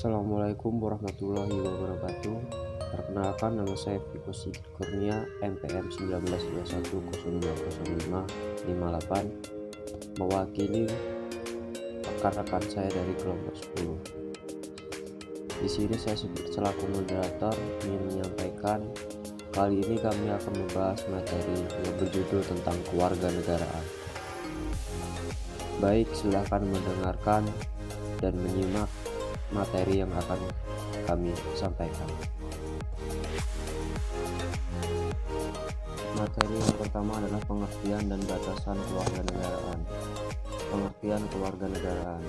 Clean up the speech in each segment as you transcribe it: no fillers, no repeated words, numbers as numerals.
Assalamualaikum warahmatullahi wabarakatuh. Perkenalkan, nama saya Viko Sigit Kurnia, NPM 1921020558, mewakili rekan-rekan saya dari kelompok 10. Di sini saya selaku moderator ingin menyampaikan, kali ini kami akan membahas materi yang berjudul tentang kewarganegaraan. Baik, silakan mendengarkan dan menyimak materi yang akan kami sampaikan. Materi yang pertama adalah pengertian dan batasan kewarganegaraan. Pengertian kewarganegaraan.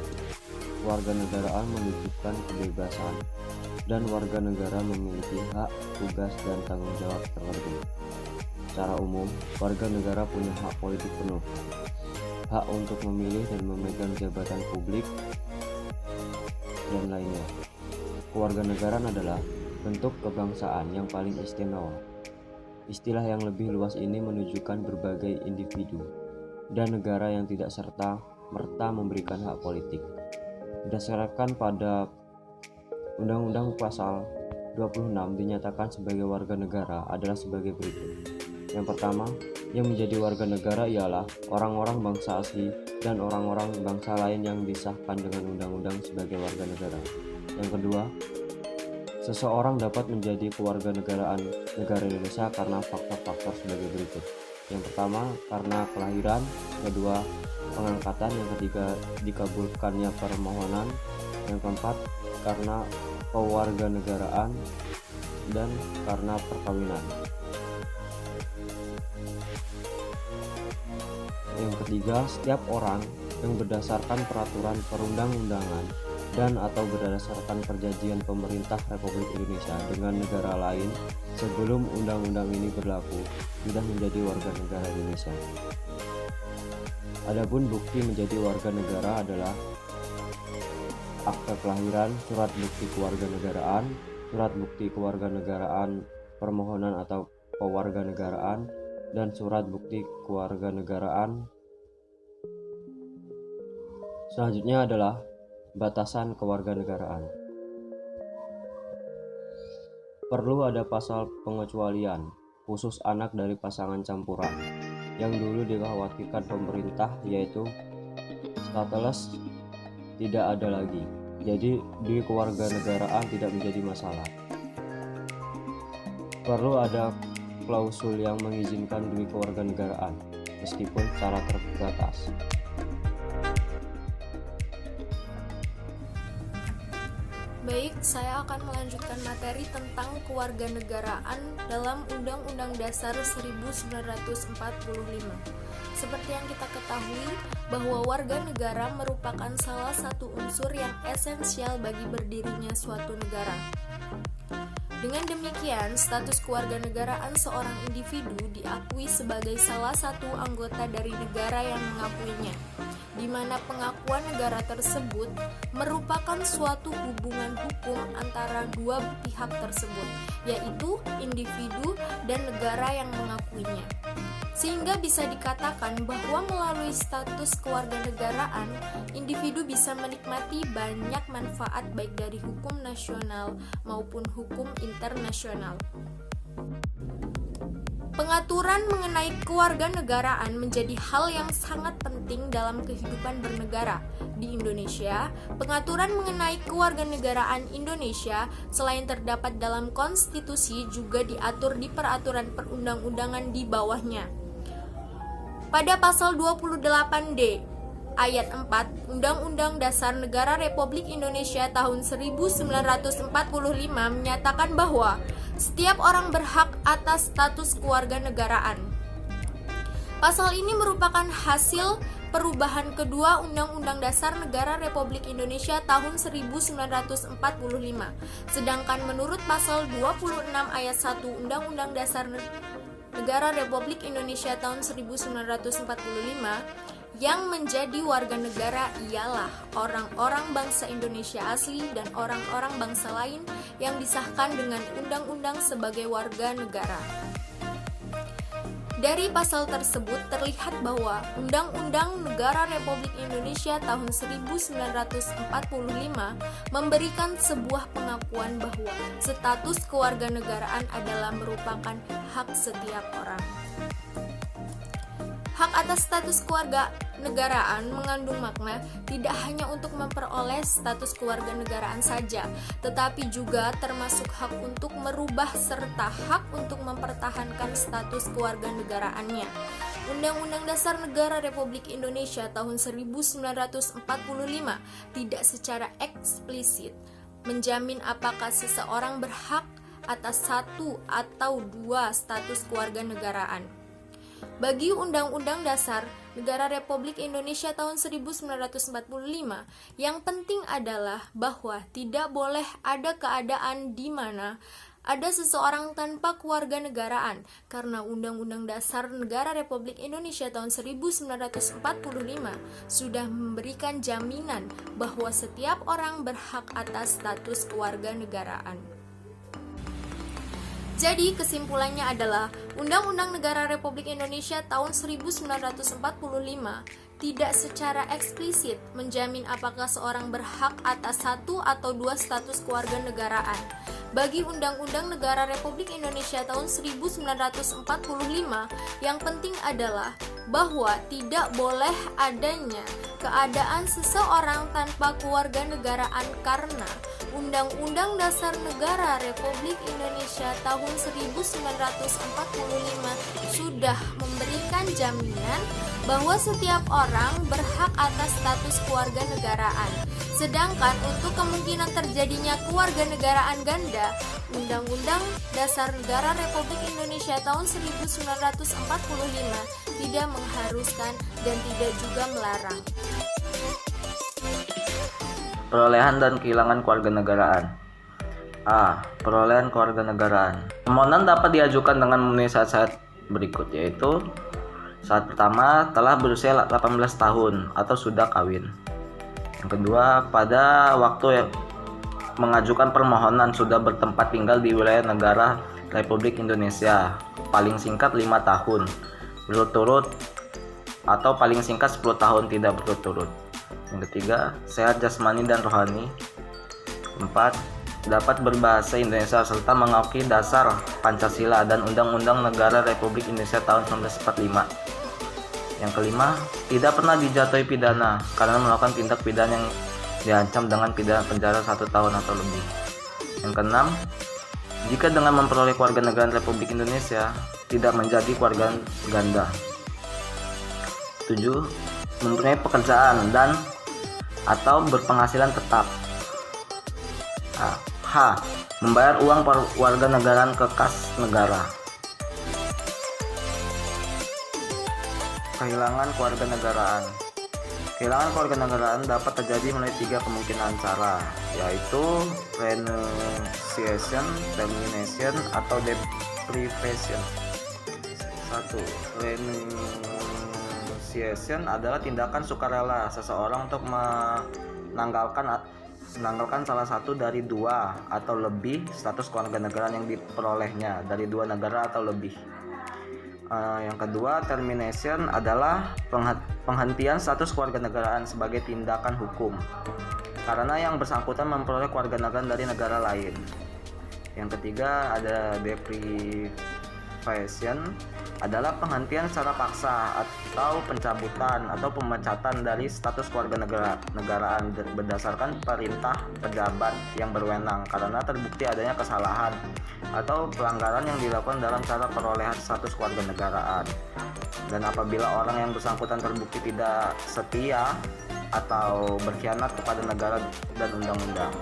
Kewarganegaraan menunjukkan kebebasan dan warga negara memiliki hak, tugas, dan tanggung jawab tertentu. Secara umum, warga negara punya hak politik penuh, hak untuk memilih dan memegang jabatan publik, dan lainnya. Kewarganegaraan adalah bentuk kebangsaan yang paling istimewa. Istilah yang lebih luas ini menunjukkan berbagai individu dan negara yang tidak serta-merta memberikan hak politik. Berdasarkan pada Undang-Undang Pasal 26 dinyatakan sebagai warga negara adalah sebagai berikut. Yang pertama, yang menjadi warga negara ialah orang-orang bangsa asli dan orang-orang bangsa lain yang disahkan dengan undang-undang sebagai warga negara. Yang kedua, seseorang dapat menjadi kewarganegaraan negara Indonesia karena faktor-faktor sebagai berikut. Yang pertama, karena kelahiran. Kedua, pengangkatan. Yang ketiga, dikabulkannya permohonan. Yang keempat, karena kewarganegaraan. Dan karena perkawinan. Yang ketiga, setiap orang yang berdasarkan peraturan perundang-undangan dan atau berdasarkan perjanjian pemerintah Republik Indonesia dengan negara lain sebelum undang-undang ini berlaku sudah menjadi warga negara Indonesia. Adapun bukti menjadi warga negara adalah akte kelahiran, surat bukti kewarganegaraan, surat bukti kewarganegaraan permohonan atau kewarganegaraan, dan surat bukti kewarganegaraan. Selanjutnya adalah batasan kewarganegaraan. Perlu ada pasal pengecualian khusus anak dari pasangan campuran yang dulu dikhawatirkan pemerintah, yaitu stateless tidak ada lagi. Jadi di kewarganegaraan tidak menjadi masalah. Perlu ada klausul yang mengizinkan dui kewarganegaraan meskipun secara terbatas. Baik, saya akan melanjutkan materi tentang kewarganegaraan dalam Undang-Undang Dasar 1945. Seperti yang kita ketahui, bahwa warga negara merupakan salah satu unsur yang esensial bagi berdirinya suatu negara. Dengan demikian, status kewarganegaraan seorang individu diakui sebagai salah satu anggota dari negara yang mengakuinya, di mana pengakuan negara tersebut merupakan suatu hubungan hukum antara dua pihak tersebut, yaitu individu dan negara yang mengakuinya. Sehingga bisa dikatakan bahwa melalui status kewarganegaraan, individu bisa menikmati banyak manfaat baik dari hukum nasional maupun hukum internasional. Pengaturan mengenai kewarganegaraan menjadi hal yang sangat penting dalam kehidupan bernegara. Di Indonesia, pengaturan mengenai kewarganegaraan Indonesia selain terdapat dalam konstitusi juga diatur di peraturan perundang-undangan di bawahnya. Pada pasal 28D ayat 4 Undang-Undang Dasar Negara Republik Indonesia tahun 1945 menyatakan bahwa setiap orang berhak atas status kewarganegaraan. Pasal ini merupakan hasil perubahan kedua Undang-Undang Dasar Negara Republik Indonesia tahun 1945. Sedangkan menurut pasal 26 ayat 1 Undang-Undang Dasar Negara Republik Indonesia tahun 1945, yang menjadi warga negara ialah orang-orang bangsa Indonesia asli dan orang-orang bangsa lain yang disahkan dengan undang-undang sebagai warga negara. Dari pasal tersebut terlihat bahwa Undang-Undang Negara Republik Indonesia tahun 1945 memberikan sebuah pengakuan bahwa status kewarganegaraan adalah merupakan hak setiap orang. Hak atas status kewarganegaraan mengandung makna tidak hanya untuk memperoleh status kewarganegaraan saja, tetapi juga termasuk hak untuk merubah serta hak untuk mempertahankan status kewarganegaraannya. Undang-Undang Dasar Negara Republik Indonesia tahun 1945 tidak secara eksplisit menjamin apakah seseorang berhak atas satu atau dua status kewarganegaraan. Bagi Undang-Undang Dasar Negara Republik Indonesia tahun 1945, yang penting adalah bahwa tidak boleh ada keadaan di mana ada seseorang tanpa kewarganegaraan, karena Undang-Undang Dasar Negara Republik Indonesia tahun 1945 sudah memberikan jaminan bahwa setiap orang berhak atas status kewarganegaraan. Jadi kesimpulannya adalah Undang-Undang Negara Republik Indonesia tahun 1945 tidak secara eksplisit menjamin apakah seorang berhak atas satu atau dua status kewarganegaraan. Bagi Undang-Undang Negara Republik Indonesia tahun 1945, yang penting adalah bahwa tidak boleh adanya keadaan seseorang tanpa kewarganegaraan karena Undang-Undang Dasar Negara Republik Indonesia tahun 1945 sudah memberikan jaminan bahwa setiap orang berhak atas status kewarganegaraan. Sedangkan untuk kemungkinan terjadinya kewarganegaraan ganda, Undang-Undang Dasar Negara Republik Indonesia tahun 1945 tidak mengharuskan dan tidak juga melarang. Perolehan dan kehilangan kewarganegaraan. A. Perolehan kewarganegaraan. Permohonan dapat diajukan dengan memenuhi syarat berikut, yaitu syarat pertama, telah berusia 18 tahun atau sudah kawin. Yang kedua, pada waktu mengajukan permohonan sudah bertempat tinggal di wilayah negara Republik Indonesia, paling singkat 5 tahun berturut-turut atau paling singkat 10 tahun tidak berturut-turut. Yang ketiga, sehat jasmani dan rohani. 4. Dapat berbahasa Indonesia serta mengakui dasar Pancasila dan Undang-Undang Negara Republik Indonesia tahun 1945. Yang kelima, tidak pernah dijatuhi pidana karena melakukan tindak pidana yang diancam dengan pidana penjara 1 tahun atau lebih. Yang keenam, jika dengan memperoleh kewarganegaraan Republik Indonesia tidak menjadi keluarga ganda. 7. Mempunyai pekerjaan dan atau berpenghasilan tetap. H. Membayar uang warganegaraan ke kas negara. Kehilangan kewarganegaraan. Kehilangan kewarganegaraan dapat terjadi melalui 3 kemungkinan cara, yaitu renunciation, termination, atau deprivation. 1. Renunciation adalah tindakan sukarela seseorang untuk menanggalkan salah satu dari 2 atau lebih status kewarganegaraan yang diperolehnya dari 2 negara atau lebih. Yang kedua, termination adalah penghentian status kewarganegaraan sebagai tindakan hukum karena yang bersangkutan memperoleh kewarganegaraan dari negara lain. Yang ketiga, ada deprivation adalah penghentian secara paksa atau pencabutan atau pemecatan dari status kewarganegaraan berdasarkan perintah pejabat yang berwenang karena terbukti adanya kesalahan atau pelanggaran yang dilakukan dalam cara perolehan status kewarganegaraan. Dan apabila orang yang bersangkutan terbukti tidak setia atau berkhianat kepada negara dan undang-undang.